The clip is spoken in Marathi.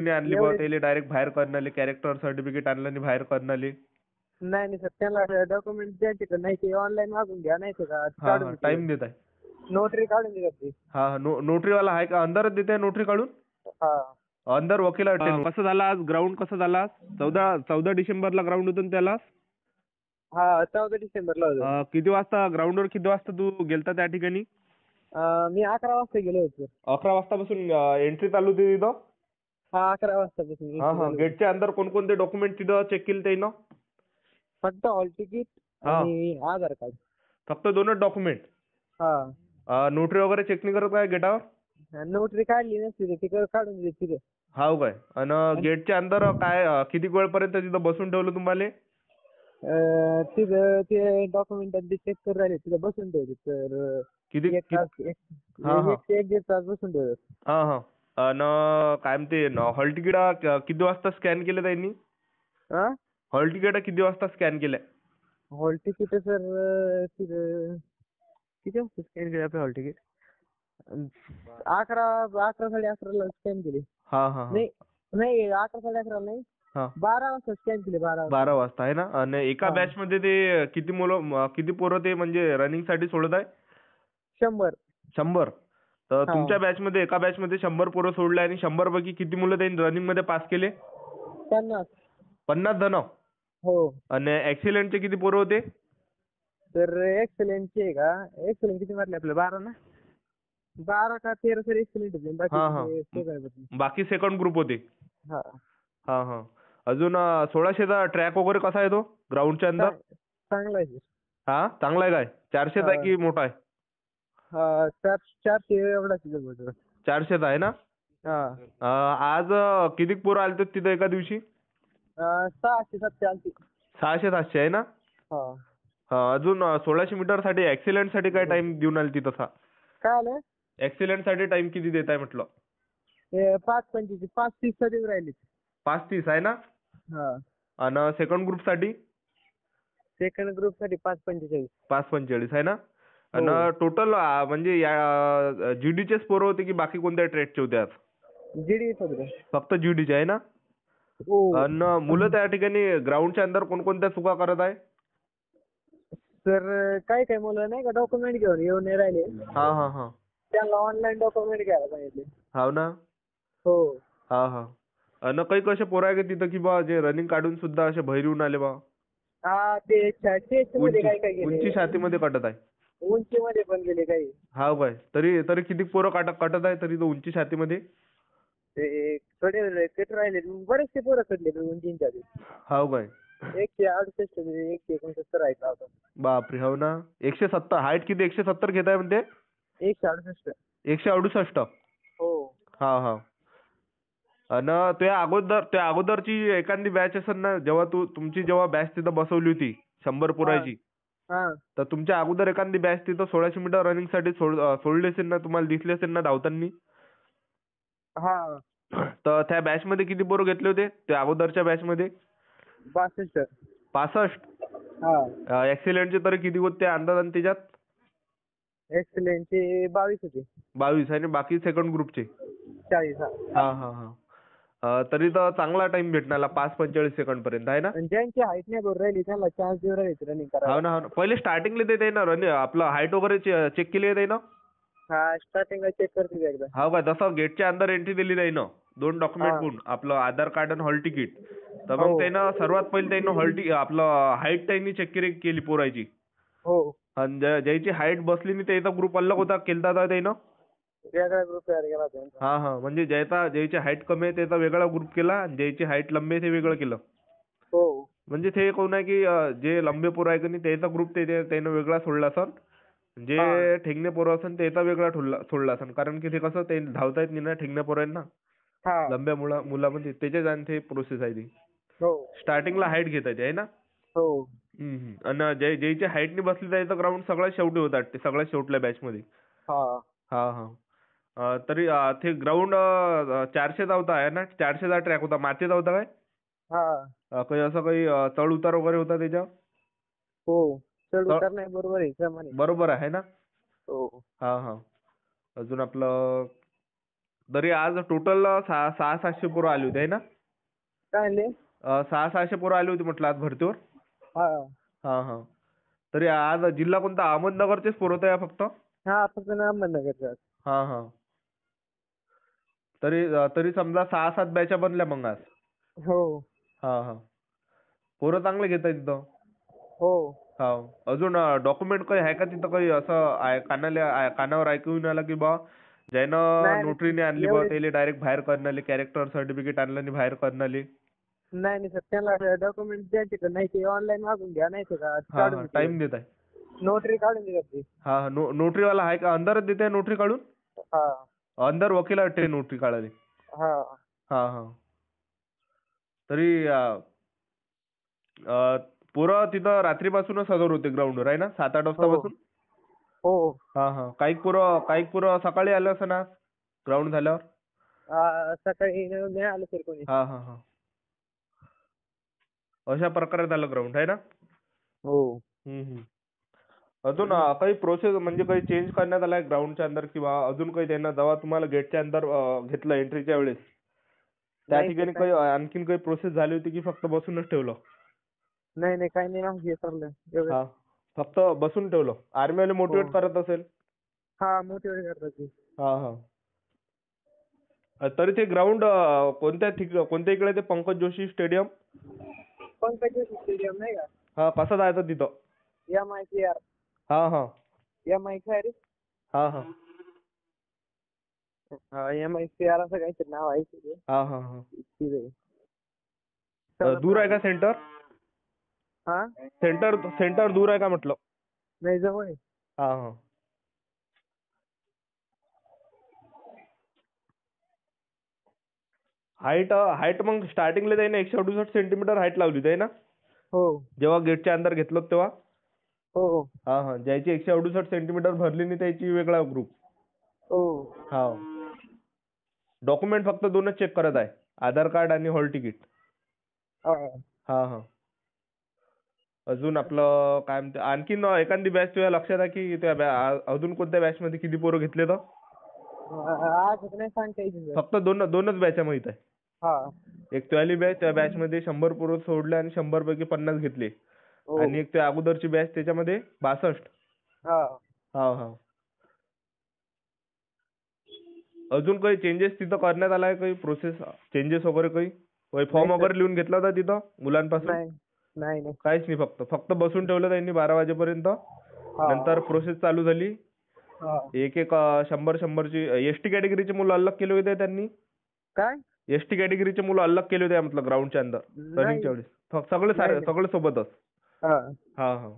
ने आणली बा एवढे त्याला डायरेक्ट बाहेर करणाले कॅरेक्टर सर्टिफिकेट आणलं आणि बाहेर करणाले. नाही नाही सर, त्यांना डॉक्युमेंट द्यायचे का नाही, ते ऑनलाईन मागून घ्या नाही का हा काढून हा देते, टाइम देत आहे. नोटरी काढून देतात ते. हा नोटरीवाला आहे का अंदरच देते नोटरी काढून? हा अंदर वकील वाटते. कसं झालं आज ग्राउंड कसं झालं आज? 14 डिसेंबरला ग्राउंड होतं ना त्याला. हा 14 डिसेंबरला होतं. किती वाजता ग्राउंडवर किती वाजता तू गेलता त्या ठिकाणी? मी 11 वाजता गेलो होतो. 11 वाजतापासून एंट्री चालू होती तिथं. हा 11 वाजतापासून हा entry हा झाली होती. गेटच्या अंदर कोणकोणते डॉक्युमेंट तिथं चेक केले त्यानं? फक्त हॉल तिकीट हा आणि आधार कार्ड. फक्त 2च डॉक्युमेंट. हा नोटरी वगैरे चेक नाही करत काय गेटावर? नोटरी काढली नसती तर तिकडे काढून दिली तिथे. हाव काय? आणि गेटच्या अंदर काय किती वेळपर्यंत तिथं बसून ठेवलं तुम्हाला? तिथं ते डॉक्युमेंट चेक करून राहिले, तिथं बसून ठेवले तर किती 1 तास हा हा 1 ते 1.5 तास बसून ठेवलं. हा हा आणि काय म्हणते हॉल तिकीट किती वाजता स्कॅन केलं त्यांनी? हॉल तिकीट किती वाजता स्कॅन केलं? हॉल तिकीट सर तिथं किती वाजता स्कॅन केले आपले हॉल तिकीट? 11 11 स्कॅन केले. हा हा हा नाही नाही 11 11:30 नाही, हा 12 वाजता स्कॅन केले. 12 वाजता. 12 वाजता आहे ना. आणि एका बॅच मध्ये ते किती मुलं किती पोरं ते म्हणजे रनिंग साठी सोडत आहे? 100. 100. तर हा तुमच्या बॅच मध्ये एका बॅच मध्ये 100 पोरं सोडले आणि 100 पैकी किती मुलं त्यांनी रनिंग मध्ये पास केले? 50. 50 जण. हो आणि ऍक्सिलेंटचे किती पोरं होते? तर एक्सलेंटचे का, एक्सलेंट किती मारले आपले 12 ना, 12 का 13 सर एक्सलेंट होते. हा बाकी हा ते काय होते. बाकी सेकंड ग्रुप होते. हा हा हा अजून 1600चा ट्रॅक वगैरे कसा आहे तो ग्राउंडच्या अंदर? चांगला आहे. हा चांगला आहे काय? 400चा आहे की मोठा आहे? हा 400 एवढा किलोमीटर. 400चा आहे ना. आज किती पोरं आले तिथं एका दिवशी? 600 700 आलती. 600 700 आहे ना. हा अजून 1600 मीटर साठी ऍक्सिलेंट साठी काय टाइम देऊन आली ती तसा? काय आलं ऍक्सिलेंट साठी टाइम किती देत आहे म्हटलं? ते 5:25 5:30 साठी राहिली. 5:30 आहे ना. हा आणि सेकंड ग्रुप साठी? सेकंड ग्रुप साठी 5:45. 5:45 आहे ना. हो. आणि टोटल म्हणजे या जीडीचे पोरं होते की बाकी कोणत्या ट्रेडचे होते आज? जीडी सगळे. फक्त जीडीचे आहे ना. हो आणि मुलं त्या ठिकाणी ग्राउंडच्या अंदर कोणकोणत्या चुका करत आहे? सर काही मुलं नाही का डॉक्युमेंट घेऊन येऊन नाही राहिले, हा हा हा त्यांना ऑनलाईन डॉक्युमेंट घ्यायला सांगितले. हाव ना. हो हा हा आणि काही कसे पोरं आहे का तिथं की बा जे रनिंग काढून सुद्धा असे बाहेर येऊन आले बा? हा ते चेस्ट मध्ये काय गेले, उंची छातीमध्ये कटत आहे. उंचीमध्ये पण गेले काही. हाव काय? तरी तरी किती पोरं कटत आहे तरी तो उंची छातीमध्ये? ते थोडे कट राहिले, बरेचसे पोरं कटले उंचीच्या. हाव काय? 168 169 आहे का आता. बापरे हो ना. 170 हाईट किती 170 घेत आहे म्हणते? 168. 168. हो हा हा आणि त्या अगोदरची एखादी बॅच असेल ना, जेव्हा तुमची जेव्हा बॅच तिथं बसवली होती 100 हा पोराची, हा तर तुमच्या अगोदर एखादी बॅच तिथं 1600 मीटर रनिंग साठी सोडली असेल ना, तुम्हाला दिसली असेल ना धावताना? हा तर त्या बॅच मध्ये किती पोरं घेतले होते त्या अगोदरच्या बॅच मध्ये? 62. 65. हा ऍक्सिलेंटचे तरी किती होते त्या अंदाजाने त्याच्यात? एक्सलेंटचे 22 होते. 22 आणि बाकी सेकंड ग्रुपचे? 40. हा हा हा तरी तर चांगला टाइम भेटणार 5:45 सेकंड पर्यंत आहे ना. ज्यांची हाईट नाही बरोबर राहिली त्यांना चान्स देऊ राहिले रनिंग हो करायला. ना हो ना. पहिले स्टार्टिंगला देते ना रनिंग आपलं हाईट वगैरे चेक केली आहे ना? हा स्टार्टिंगला चेक करते एकदा. हो का? जसं गेटच्या अंदर एंट्री दिली आहे ना, 2 डॉक्युमेंट हा घेऊन आपलं आधार कार्ड आणि हॉल तिकीट, तर मग हो त्यानं सर्वात पहिले त्यानं आपलं हाईट त्यांनी चेक केली पोरायची. हो आणि ज्याची हाईट बसली नाही त्याचा ग्रुप अलग होता केलता का त्यानं? वेगळा ग्रुप तयार केला त्यांचा. हा हा म्हणजे ज्याची हाईट कमी आहे त्याचा वेगळा ग्रुप केला आणि ज्याची हाईट लंबी आहे ते वेगळं केलं. हो म्हणजे ते कोण आहे की जे लंबे पोरं आहे की नाही त्याचा ग्रुप त्यानं वेगळा सोडला असन, हा जे ठेंगणे पोरं असन त्याचा वेगळा सोडला असन. कारण की ते कसं ते धावता येत नाही ना ठेंगण्या पोरांना हा लंब्या मुलामध्ये, त्याच्याच आणि ते प्रोसेस आहे ती. हो स्टार्टिंगला हाईट घेता आहे ना. हो आणि ज्याची हाईट नाही बसली त्याचं ग्राउंड सगळ्यात शेवटी होतात ते सगळ्यात शेवटल्या बॅच मध्ये. हा हा हा तरी ते ग्राउंड 400चा होता आहे ना. 400चा ट्रॅक होता. मातीचा होता काय? हा काही असं काही चढ उतार वगैरे होता त्याच्यावर? हो चढ उतार नाही बरोबर आहे प्रमाणे. बरोबर आहे ना. हो हा हा अजून आपलं तरी आज टोटल 600-700 पोरं आली होती आहे ना? काय म्हणले? 600-700 पोरं आली होती म्हटलं आज भरतीवर. हा हा हा. तरी आज जिल्हा कोणता? अहमदनगरचेच पोरं होते फक्त? हा फक्त अहमदनगरचा. हा हा. तरी समजा 6-7 बॅचा बनल्या मग आज. हो हा हा. पोरं चांगले घेत आहेत तिथं. हो. हा. अजून डॉक्युमेंट काही आहे का तिथं काही असं कानावर ऐकू येऊन आलं की बा ज्यानं नाही नोटरीने आणली बा एवढे त्याला डायरेक्ट बाहेर करणाले, कॅरेक्टर सर्टिफिकेट आणलं आणि बाहेर करणाले. नाही सर, त्यांना डॉक्युमेंट द्यायचे का नाही ते ऑनलाईन मागून घ्या, नाही का हा काढून हा. देते. टाइम देत आहे. नोटरी काढून देतात ते. हा हा. नोटरीवाला आहे का? अंदरच देते नोटरी काढून? हा अंदर वकील वाटते नोटरी काढायला. हा हा हा. तरी पोरं तिथं रात्रीपासूनच हजर होते ग्राउंडवर आहे ना? 7-8 वाजतापासून? हो. हा हा. काही पोरं सकाळी आलं असं ना ग्राउंड झाल्यावर? सकाळी नाही आलं सर कोणी. हा हा हा. अशा प्रकारे झालं ग्राउंड आहे ना? हो. अजून काही प्रोसेस म्हणजे काही चेंज करण्यात आलाय ग्राउंडच्या अंदर किंवा अजून काही त्यांना जेव्हा तुम्हाला गेटच्या अंदर घेतलं एंट्रीच्या वेळेस त्या नाही ठिकाणी sir, काही आणखीन काही प्रोसेस झाली होती की फक्त बसूनच ठेवलं? नाही काही नाही हे चाललं एवढं. हा. फक्त बसून ठेवलं. आर्मीवाले मोटिवेट करत असेल. हा मोटिवेट करतात ते. हा हा. तरी ते ग्राउंड कोणत्या इकडे ते पंकज जोशी स्टेडियम? पंकज जोशी स्टेडियम नाही का? हा. कसं जायचं तिथं? MICR. हा हा. MICR. हा हा. MICR असं काहीतरी नाव आहे तिथे. हा हा हा. तिथे. दूर आहे का सेंटर? हा सेंटर दूर आहे का म्हटलं? नाही जवळ आहे. हा हा. हाईट मग स्टार्टिंगला त्याने 168 सेंटीमीटर हाईट लावली होती आहे ना? हो जेव्हा गेटच्या अंदर घेतलं होतं तेव्हा? हो हो हा हा. ज्याची 168 सेंटीमीटर भरली नाही त्याची वेगळा ग्रुप. हो. हा. डॉक्युमेंट फक्त दोनच चेक करत आहे, आधार कार्ड आणि हॉल तिकीट. हा. हा हा. अजून आपलं काय म्हणते आणखीन एखादी बॅच तुझ्या लक्षात आहे की अजून कोणत्या बॅच मध्ये किती पोरं घेतले तर? आज नाही सांगता येईल. फक्त दोनच बॅच माहित आहे. हा. एक तुझ्याली बॅच, त्या बॅच मध्ये 100 पोरं सोडले आणि 100 पैकी 50 घेतले. हो. आणि एक त्या अगोदरची बॅच त्याच्यामध्ये 62. हा. हा हा. अजून काही चेंजेस तिथं करण्यात आलाय? काही प्रोसेस चेंजेस वगैरे काही फॉर्म नाही, वगैरे लिहून घेतला होता तिथं मुलांपासून? नाही काहीच नाही. फक्त बसून ठेवलं त्यांनी 12 वाजेपर्यंत. हा. नंतर प्रोसेस चालू झाली. हा. एक 100 ची एसटी कॅटेगरीचे मुलं अलग केले होते त्यांनी. काय? एसटी कॅटेगरीचे मुलं अलग केले होते म्हटलं ग्राउंडच्या अंदर नाही रनिंगच्या वेळेस. सगळे सोबतच. हा. हा हा.